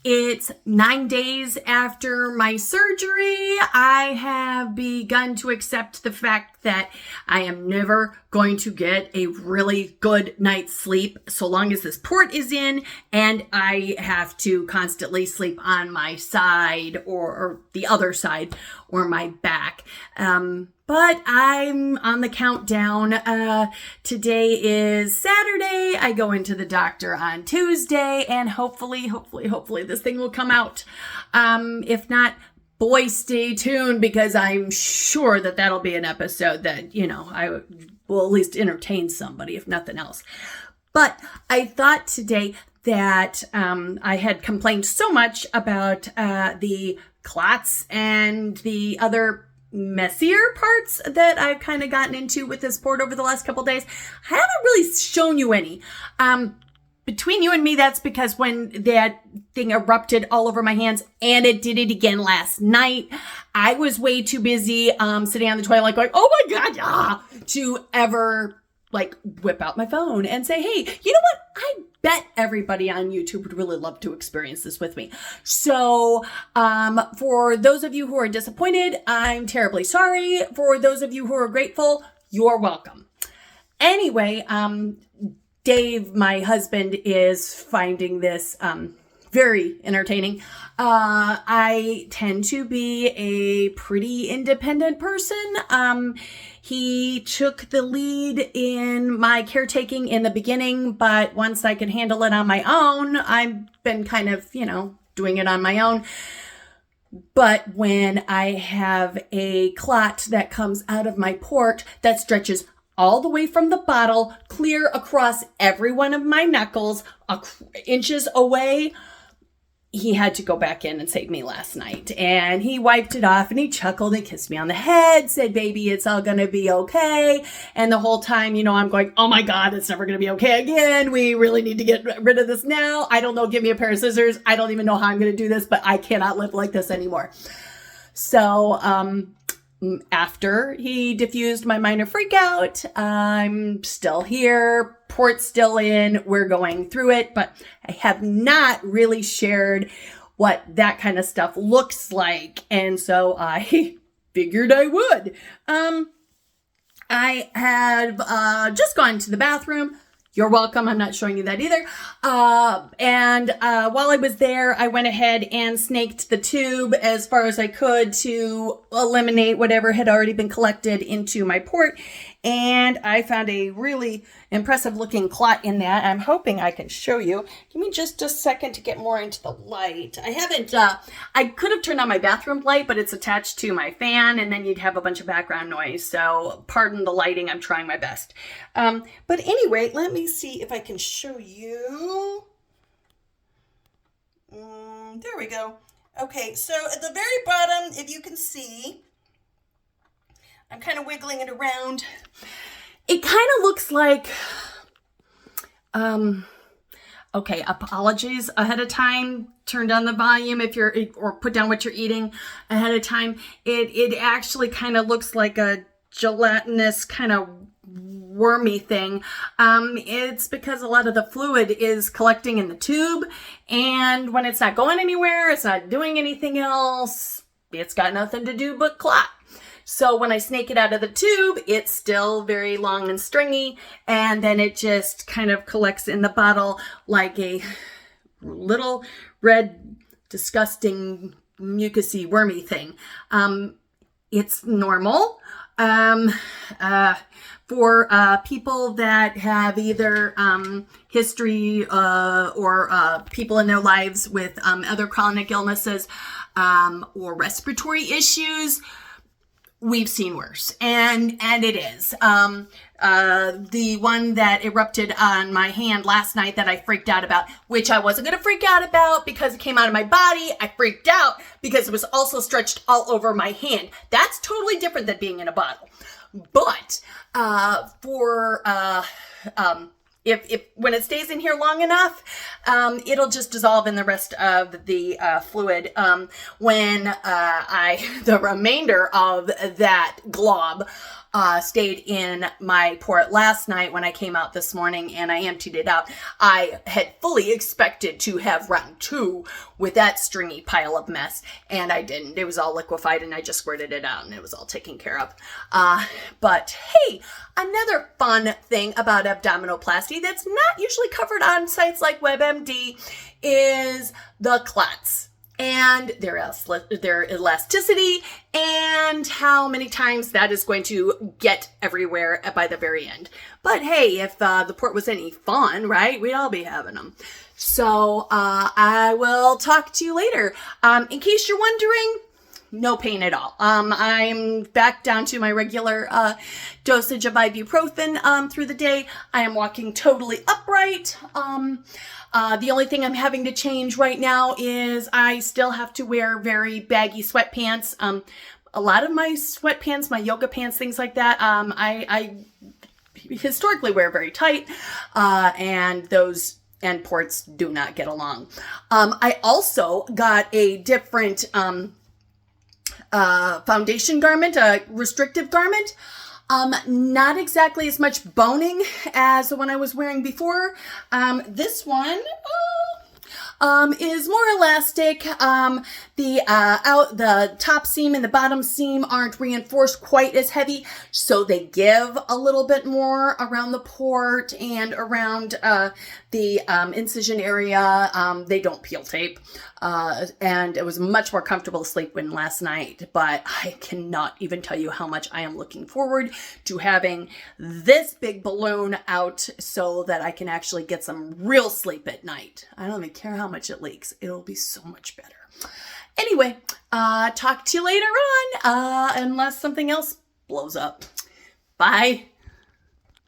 It's 9 days after my surgery. I have begun to accept the fact that I am never going to get a really good night's sleep so long as this port is in, and I have to constantly sleep on my side or the other side or my back. But I'm on the countdown. Today is Saturday. I go into the doctor on Tuesday, and hopefully this thing will come out. If not, boy, stay tuned, because I'm sure that that'll be an episode that, I will at least entertain somebody, if nothing else. But I thought today that I had complained so much about the clots and the other messier parts that I've kind of gotten into with this port over the last couple days. I haven't really shown you any. Between you and me, that's because when that thing erupted all over my hands, and it did it again last night, I was way too busy sitting on the toilet going, oh my God, to ever whip out my phone and say, hey, you know what? I bet everybody on YouTube would really love to experience this with me. So for those of you who are disappointed, I'm terribly sorry. For those of you who are grateful, you're welcome. Anyway, Dave, my husband, is finding this very entertaining. I tend to be a pretty independent person. He took the lead in my caretaking in the beginning, but once I could handle it on my own, I've been kind of, doing it on my own. But when I have a clot that comes out of my port that stretches all the way from the bottle, clear across every one of my knuckles, inches away, he had to go back in and save me last night. And he wiped it off, and he chuckled and kissed me on the head, said, baby, it's all going to be okay. And the whole time, I'm going, oh my God, it's never going to be okay again. We really need to get rid of this now. I don't know. Give me a pair of scissors. I don't even know how I'm going to do this, but I cannot live like this anymore. So, after he diffused my minor freak out, I'm still here, port's still in, we're going through it, but I have not really shared what that kind of stuff looks like, and so I figured I would. I have just gone to the bathroom. You're welcome. I'm not showing you that either. And while I was there, I went ahead and snaked the tube as far as I could to eliminate whatever had already been collected into my port. And I found a really impressive looking clot in that. I'm hoping I can show you. Give me just a second to get more into the light. I could have turned on my bathroom light, but it's attached to my fan, and then you'd have a bunch of background noise. So pardon the lighting. I'm trying my best. But anyway, let me see if I can show you. There we go. Okay, so at the very bottom, if you can see, I'm kind of wiggling it around. It kind of looks like, okay, apologies ahead of time. Turn down the volume or put down what you're eating ahead of time. It actually kind of looks like a gelatinous kind of wormy thing. It's because a lot of the fluid is collecting in the tube, and when it's not going anywhere, it's not doing anything else, it's got nothing to do but clot. So when I snake it out of the tube, it's still very long and stringy, and then it just kind of collects in the bottle like a little red, disgusting, mucousy, wormy thing. It's normal. For people that have either history or people in their lives with other chronic illnesses or respiratory issues, we've seen worse, and it is. The one that erupted on my hand last night that I freaked out about, which I wasn't going to freak out about because it came out of my body. I freaked out because it was also stretched all over my hand. That's totally different than being in a bottle. But if when it stays in here long enough, it'll just dissolve in the rest of the fluid. When the remainder of that glob stayed in my port last night when I came out this morning and I emptied it out. I had fully expected to have round 2 with that stringy pile of mess, and I didn't. It was all liquefied and I just squirted it out and it was all taken care of. But hey, another fun thing about abdominoplasty that's not usually covered on sites like WebMD is the clots and their elasticity and how many times that is going to get everywhere by the very end. But hey, if the port was any fun, right, we'd all be having them. So I will talk to you later. In case you're wondering, no pain at all. I'm back down to my regular dosage of ibuprofen through the day. I am walking totally upright. The only thing I'm having to change right now is I still have to wear very baggy sweatpants. A lot of my sweatpants, my yoga pants, things like that, I historically wear very tight, and those end ports do not get along. I also got a different foundation garment, a restrictive garment. Not exactly as much boning as the one I was wearing before. This one is more elastic. The top seam and the bottom seam aren't reinforced quite as heavy, so they give a little bit more around the port and around the incision area. They don't peel tape. And it was much more comfortable to sleep in last night, but I cannot even tell you how much I am looking forward to having this big balloon out so that I can actually get some real sleep at night. I don't even care how much it leaks. It'll be so much better. Anyway, talk to you later on, unless something else blows up. Bye.